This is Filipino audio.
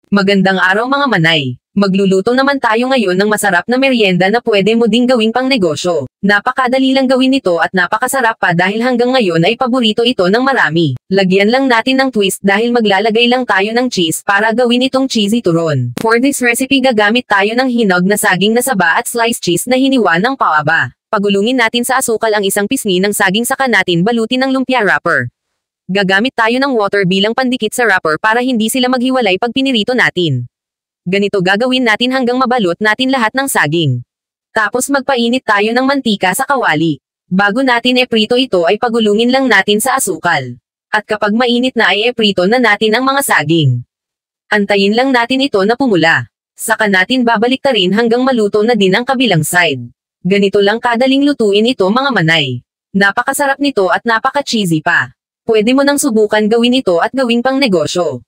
Magandang araw mga manay. Magluluto naman tayo ngayon ng masarap na merienda na pwede mo ding gawing pang negosyo. Napakadali lang gawin ito at napakasarap pa dahil hanggang ngayon ay paborito ito ng marami. Lagyan lang natin ng twist dahil maglalagay lang tayo ng cheese para gawin itong cheesy turon. For this recipe gagamit tayo ng hinog na saging na saba at sliced cheese na hiniwa ng paaba. Pagulungin natin sa asukal ang isang pisngi ng saging saka natin balutin ng lumpia wrapper. Gagamit tayo ng water bilang pandikit sa wrapper para hindi sila maghiwalay pag pinirito natin. Ganito gagawin natin hanggang mabalot natin lahat ng saging. Tapos magpainit tayo ng mantika sa kawali. Bago natin eprito ito ay pagulungin lang natin sa asukal. At kapag mainit na ay eprito na natin ang mga saging. Antayin lang natin ito na pumula. Saka natin babaliktarin hanggang maluto na din ang kabilang side. Ganito lang kadaling lutuin ito mga manay. Napakasarap nito at napaka-cheesy pa. Pwede mo nang subukan gawin ito at gawing pang negosyo.